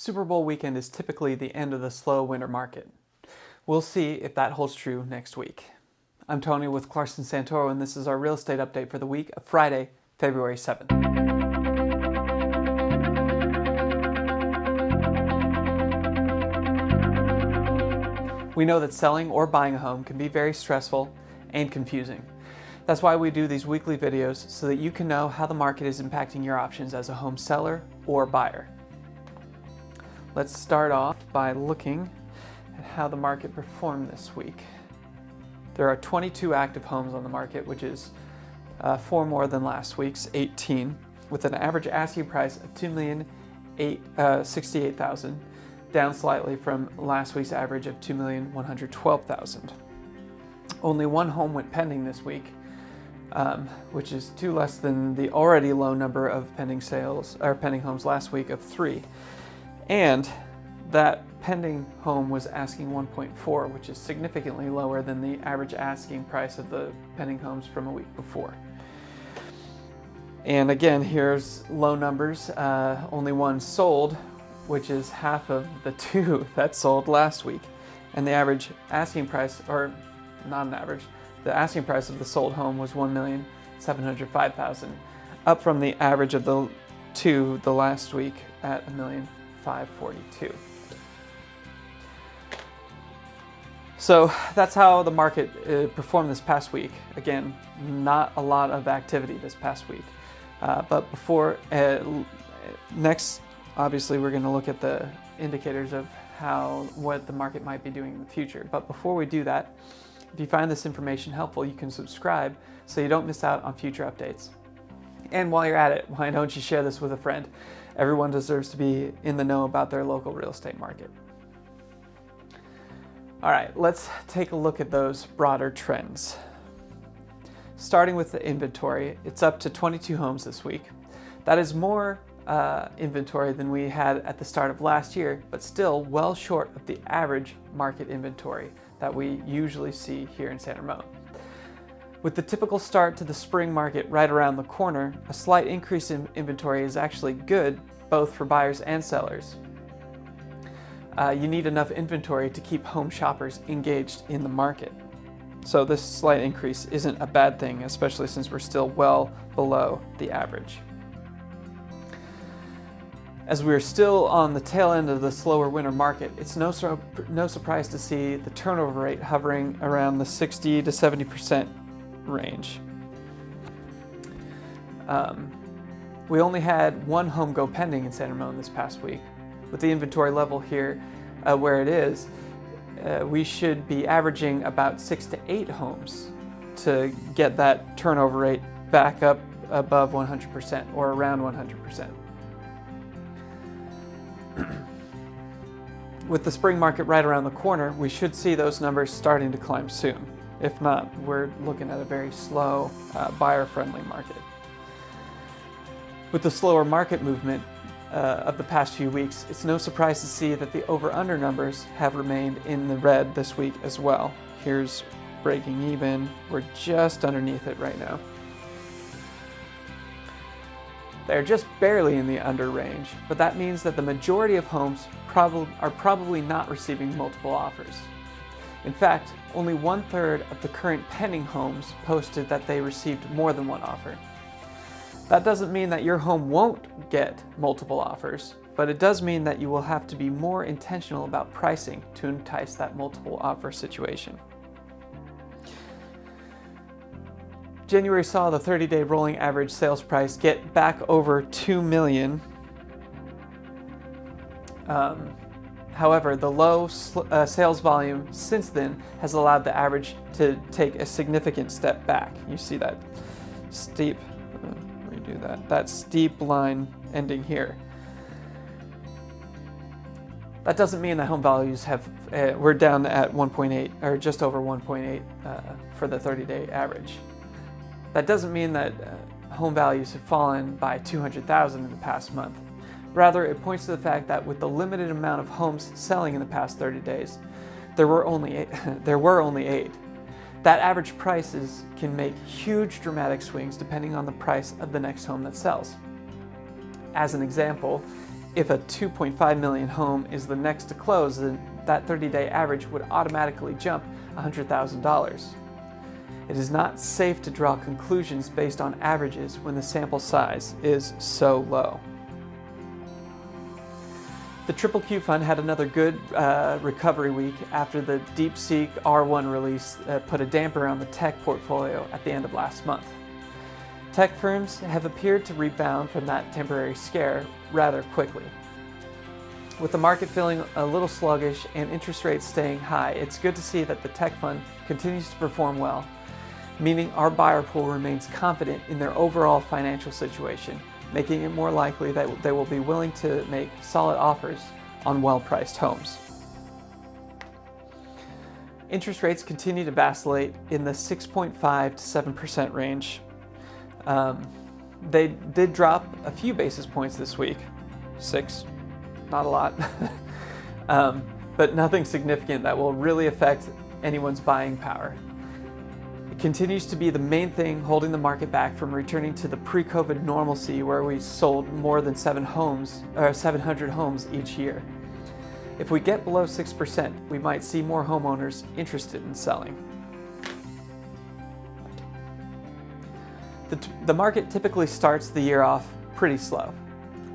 Super Bowl weekend is typically the end of the slow winter market. We'll see if that holds true next week. I'm Tony with Clarkson Santoro, and this is our real estate update for the week of Friday, February 7th. We know that selling or buying a home can be very stressful and confusing. That's why we do these weekly videos so that you can know how the market is impacting your options as a home seller or buyer. Let's start off by looking at how the market performed this week. There are 22 active homes on the market, which is 4 more than last week's 18, with an average asking price of $2,068,000, down slightly from last week's average of $2,112,000. Only one home went pending this week, which is 2 less than the already low number of pending homes last week of 3. And that pending home was asking 1.4, which is significantly lower than the average asking price of the pending homes from a week before. And again, here's low numbers. Only one sold, which is half of the 2 that sold last week. And the average asking price, or not an average, the asking price of the sold home was $1,705,000, up from the average of the 2 the last week at $1,542,000. So that's how the market performed this past week. Again, not a lot of activity this past week. But before, next, obviously we're going to look at the indicators of what the market might be doing in the future. But before we do that, if you find this information helpful, you can subscribe so you don't miss out on future updates. And while you're at it, why don't you share this with a friend? Everyone deserves to be in the know about their local real estate market. All right, let's take a look at those broader trends. Starting with the inventory, it's up to 22 homes this week. That is more inventory than we had at the start of last year, but still well short of the average market inventory that we usually see here in San Ramon. With the typical start to the spring market right around the corner, a slight increase in inventory is actually good both for buyers and sellers. You need enough inventory to keep home shoppers engaged in the market. So this slight increase isn't a bad thing, especially since we're still well below the average. As we're still on the tail end of the slower winter market, it's no surprise to see the turnover rate hovering around the 60 to 70% range. We only had one home go pending in San Ramon this past week. With the inventory level here where it is, we should be averaging about 6 to 8 homes to get that turnover rate back up above 100% or around 100%. With the spring market right around the corner, we should see those numbers starting to climb soon. If not, we're looking at a very slow, buyer-friendly market. With the slower market movement of the past few weeks, it's no surprise to see that the over-under numbers have remained in the red this week as well. Here's breaking even. We're just underneath it right now. They're just barely in the under range, but that means that the majority of homes are probably not receiving multiple offers. In fact, only 1/3 of the current pending homes posted that they received more than one offer. That doesn't mean that your home won't get multiple offers, but it does mean that you will have to be more intentional about pricing to entice that multiple offer situation. January saw the 30-day rolling average sales price get back over $2 million. However, the low sales volume since then has allowed the average to take a significant step back. You see that steep, that steep line ending here. That doesn't mean that home values we're down at 1.8 or just over 1.8 for the 30-day average. That doesn't mean that home values have fallen by $200,000 in the past month. Rather, it points to the fact that with the limited amount of homes selling in the past 30 days, there were only 8. That average prices can make huge dramatic swings depending on the price of the next home that sells. As an example, if a 2.5 million home is the next to close, then that 30-day average would automatically jump $100,000. It is not safe to draw conclusions based on averages when the sample size is so low. The Triple Q Fund had another good recovery week after the DeepSeek R1 release put a damper on the tech portfolio at the end of last month. Tech firms have appeared to rebound from that temporary scare rather quickly. With the market feeling a little sluggish and interest rates staying high, it's good to see that the tech fund continues to perform well, meaning our buyer pool remains confident in their overall financial situation, making it more likely that they will be willing to make solid offers on well-priced homes. Interest rates continue to vacillate in the 6.5 to 7% range. They did drop a few basis points this week, 6, not a lot, but nothing significant that will really affect anyone's buying power. It continues to be the main thing holding the market back from returning to the pre-COVID normalcy where we sold more than 700 homes each year. If we get below 6%, we might see more homeowners interested in selling. The market typically starts the year off pretty slow.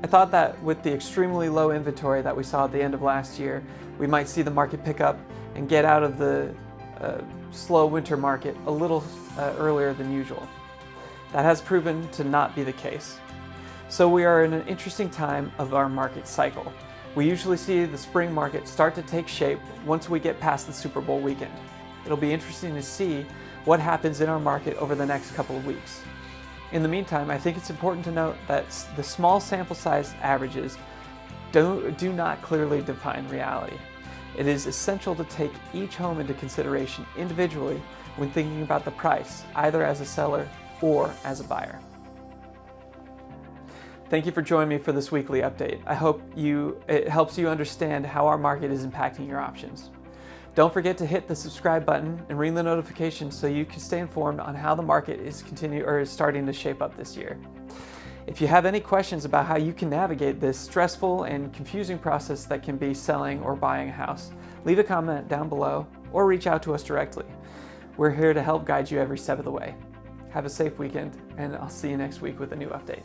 I thought that with the extremely low inventory that we saw at the end of last year, we might see the market pick up and get out of the slow winter market a little earlier than usual. That has proven to not be the case. So we are in an interesting time of our market cycle. We usually see the spring market start to take shape once we get past the Super Bowl weekend. It'll be interesting to see what happens in our market over the next couple of weeks. In the meantime, I think it's important to note that the small sample size averages do not clearly define reality. It is essential to take each home into consideration individually when thinking about the price, either as a seller or as a buyer. Thank you for joining me for this weekly update. I hope it helps you understand how our market is impacting your options. Don't forget to hit the subscribe button and ring the notifications so you can stay informed on how the market is starting to shape up this year. If you have any questions about how you can navigate this stressful and confusing process that can be selling or buying a house, leave a comment down below or reach out to us directly. We're here to help guide you every step of the way. Have a safe weekend, and I'll see you next week with a new update.